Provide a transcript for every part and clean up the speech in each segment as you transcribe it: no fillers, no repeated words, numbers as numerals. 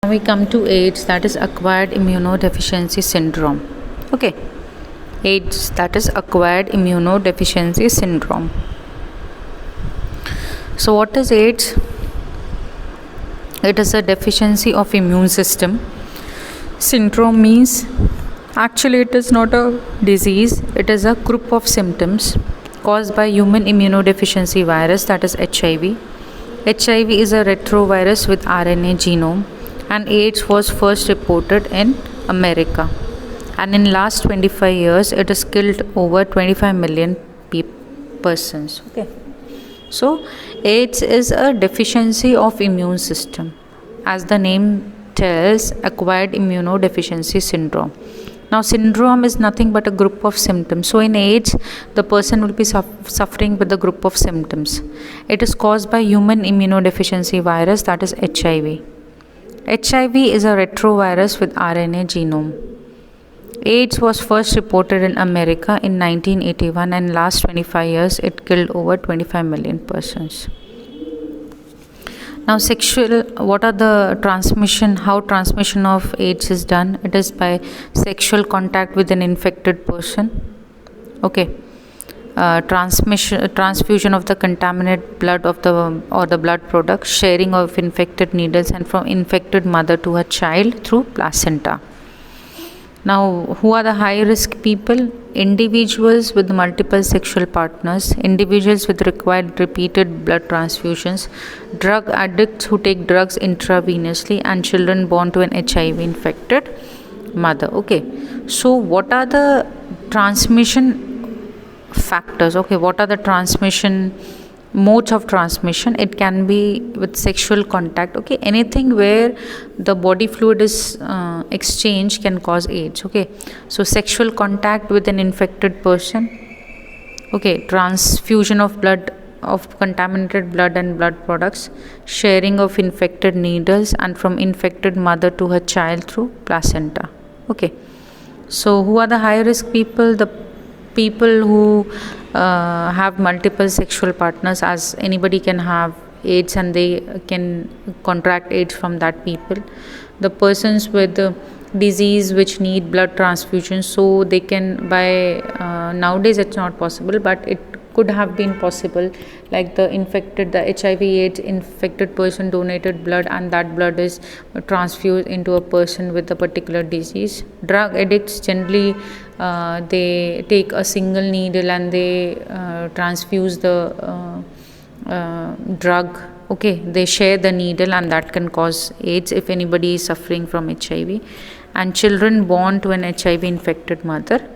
We come to AIDS, that is acquired immunodeficiency syndrome. Okay, AIDS, that is acquired immunodeficiency syndrome. So what is AIDS? It is a deficiency of immune system. Syndrome means actually it is not a disease, it is a group of symptoms caused by human immunodeficiency virus, that is HIV. HIV is a retrovirus with RNA genome, and AIDS was first reported in America. And in last 25 years, it has killed over 25 million persons. Okay. So AIDS is a deficiency of immune system. As the name tells, acquired immunodeficiency syndrome. Now, syndrome is nothing but a group of symptoms. So, in AIDS, the person will be suffering with a group of symptoms. It is caused by human immunodeficiency virus, that is HIV. HIV is a retrovirus with RNA genome. AIDS was first reported in America in 1981, and last 25 years, it killed over 25 million persons. Now, what are the how transmission of AIDS is done? It is by sexual contact with an infected person. Okay. Transfusion of the contaminated blood or the blood products, sharing of infected needles, and from infected mother to her child through placenta. Now, who are the high risk people? Individuals with multiple sexual partners, individuals with required repeated blood transfusions, drug addicts who take drugs intravenously, and children born to an HIV infected mother. Okay, so what are the transmission factors? Okay, what are the transmission modes of transmission? It can be with sexual contact. Okay, anything where the body fluid is exchanged can cause AIDS. Okay, so sexual contact with an infected person. Okay, transfusion of blood, of contaminated blood and blood products, sharing of infected needles, and from infected mother to her child through placenta. Okay, so who are the high risk people? The people who have multiple sexual partners, as anybody can have AIDS and they can contract AIDS from that people. The persons with the disease which need blood transfusion, so they can nowadays it's not possible, but it could have been possible, like the HIV AIDS infected person donated blood, and that blood is transfused into a person with a particular disease. Drug addicts generally they take a single needle and they transfuse the drug. Okay, they share the needle, and that can cause AIDS if anybody is suffering from HIV. And children born to an HIV infected mother,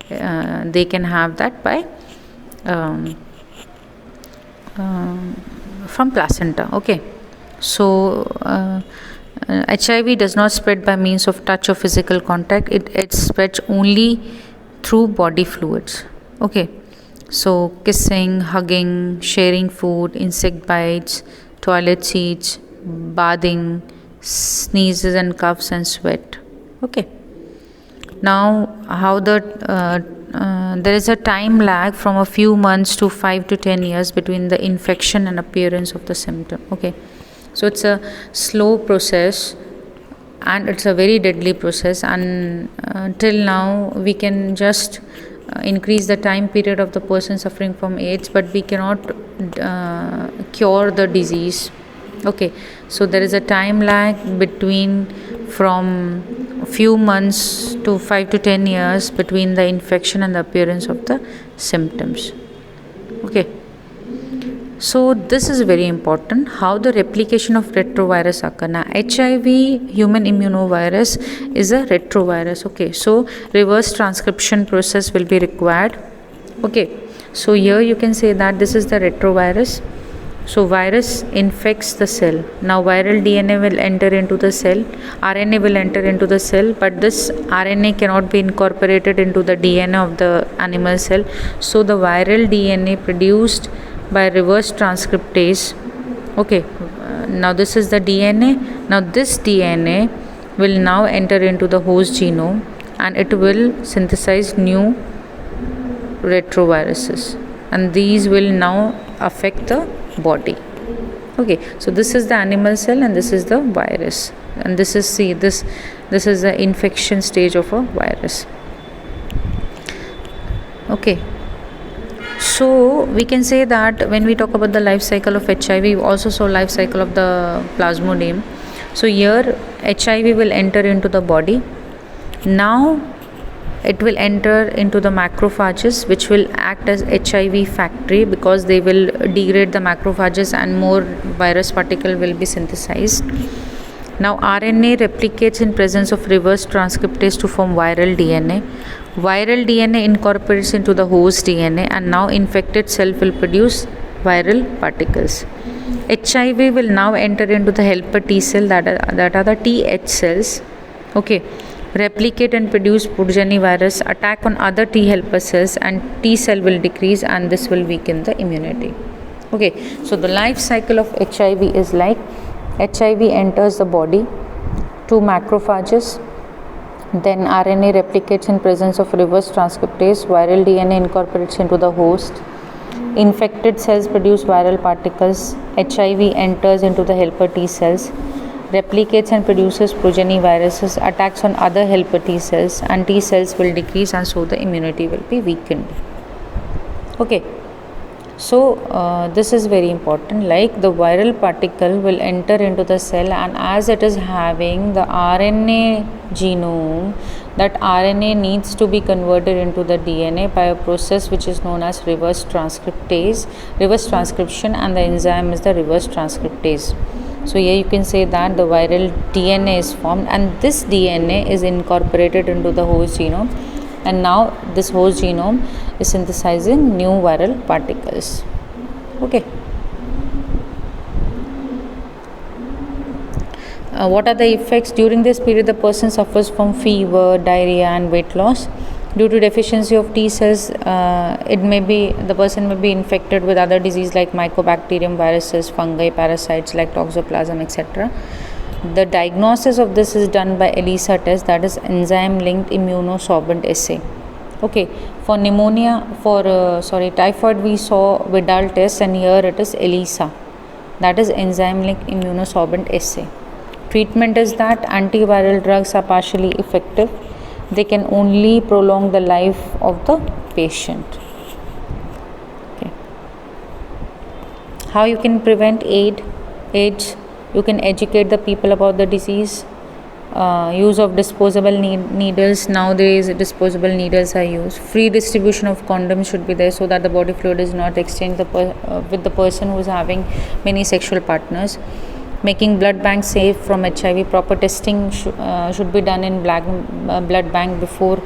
they can have that by from placenta. Okay, so HIV does not spread by means of touch or physical contact. It spreads only through body fluids. Okay, so kissing, hugging, sharing food, insect bites, toilet seats, bathing, sneezes and coughs and sweat. Okay, now how there is a time lag from a few months to 5 to 10 years between the infection and appearance of the symptom. Okay, so it's a slow process and it's a very deadly process, and till now we can just increase the time period of the person suffering from AIDS, but we cannot cure the disease. Okay, so there is a time lag between from a few months to 5 to 10 years between the infection and the appearance of the symptoms. Okay, so this is very important, how the replication of retrovirus occur. Now, HIV human immunovirus is a retrovirus. Okay, so reverse transcription process will be required. Okay, so here you can say that this is the retrovirus. So virus infects the cell. Now viral DNA will enter into the cell, RNA will enter into the cell, but this RNA cannot be incorporated into the DNA of the animal cell. So the viral DNA produced by reverse transcriptase. Okay, now this is the DNA. Now this DNA will now enter into the host genome, and it will synthesize new retroviruses, and these will now affect the body. Okay, so this is the animal cell and this is the virus, and this is, see, this is the infection stage of a virus. Okay, so we can say that when we talk about the life cycle of HIV, we also saw life cycle of the Plasmodium. So here HIV will enter into the body. Now it will enter into the macrophages, which will act as HIV factory, because they will degrade the macrophages and more virus particle will be synthesized. Now RNA replicates in presence of reverse transcriptase to form viral DNA. Viral DNA incorporates into the host DNA, and now infected cell will produce viral particles. HIV will now enter into the helper T cell, that are the Th cells. Okay, replicate and produce progeny virus, attack on other T helper cells, and T cell will decrease, and this will weaken the immunity. Okay, so the life cycle of HIV is like HIV enters the body to macrophages, then RNA replicates in presence of reverse transcriptase, viral DNA incorporates into the host, infected cells produce viral particles, HIV enters into the helper T cells, replicates and produces progeny viruses, attacks on other helper T cells, and T cells will decrease, and so the immunity will be weakened. Okay, so this is very important, like the viral particle will enter into the cell, and as it is having the RNA genome, that RNA needs to be converted into the DNA by a process which is known as reverse transcription, and the enzyme is the reverse transcriptase. So here you can say that the viral DNA is formed, and this DNA is incorporated into the host genome, and now this host genome is synthesizing new viral particles. Okay. What are the effects? During this period, the person suffers from fever, diarrhea, and weight loss. Due to deficiency of T cells, the person may be infected with other disease like mycobacterium, viruses, fungi, parasites like toxoplasm, etc. The diagnosis of this is done by ELISA test, that is enzyme linked immunosorbent assay. Okay, for pneumonia, typhoid we saw Vidal test, and here it is ELISA, that is enzyme linked immunosorbent assay. Treatment is that antiviral drugs are partially effective. They can only prolong the life of the patient. Okay. How you can prevent AIDS? You can educate the people about the disease. Use of disposable needles. Nowadays disposable needles are used. Free distribution of condoms should be there, so that the body fluid is not exchanged with the person who is having many sexual partners. Making blood bank safe from HIV. Proper testing should be done in blood bank before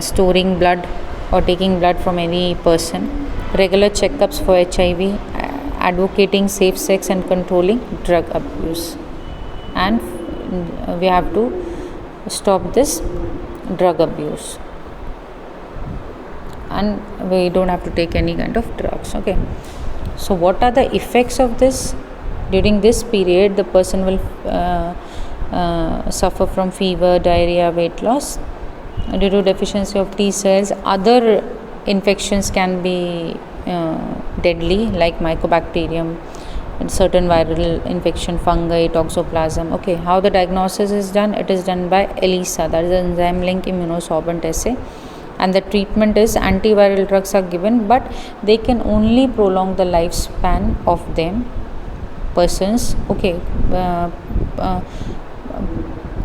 storing blood or taking blood from any person. Regular checkups for HIV. Advocating safe sex and controlling drug abuse. And we have to stop this drug abuse. And we don't have to take any kind of drugs. Okay. So what are the effects of this? During this period, the person will suffer from fever, diarrhea, weight loss. Due to deficiency of T cells, other infections can be deadly, like mycobacterium, and certain viral infection, fungi, toxoplasm. Okay, how the diagnosis is done? It is done by ELISA, that is enzyme linked immunosorbent assay. And the treatment is antiviral drugs are given, but they can only prolong the lifespan of them. Persons. Okay,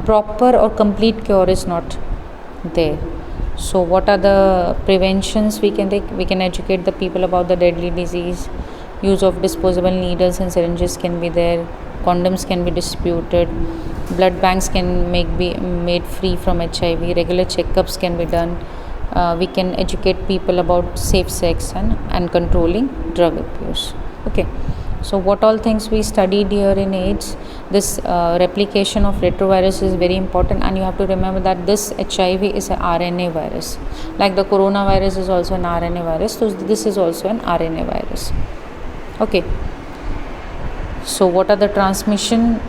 proper or complete cure is not there. So what are the preventions we can take? We can educate the people about the deadly disease. Use of disposable needles and syringes can be there. Condoms can be distributed. Blood banks can be made free from HIV. Regular checkups can be done. We can educate people about safe sex and controlling drug abuse. Okay. So what all things we studied here in AIDS? This replication of retrovirus is very important, and you have to remember that this HIV is an RNA virus. Like the coronavirus is also an RNA virus, so this is also an RNA virus. Okay. So what are the transmission?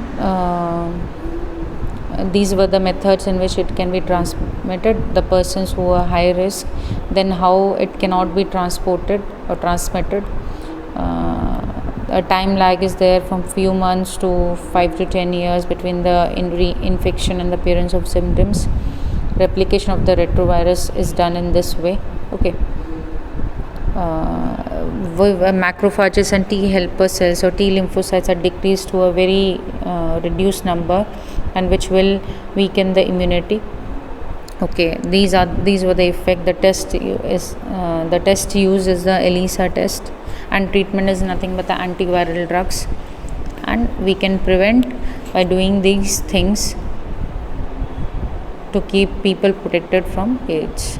These were the methods in which it can be transmitted. The persons who are high risk, then how it cannot be transported or transmitted. a time lag is there from few months to 5 to 10 years between the reinfection and the appearance of symptoms. Replication of the retrovirus is done in this way. Okay. Macrophages and T helper cells or T lymphocytes are decreased to a very reduced number, and which will weaken the immunity. Okay, these were the effect. The test used is the ELISA test, and treatment is nothing but the antiviral drugs, and we can prevent by doing these things to keep people protected from AIDS.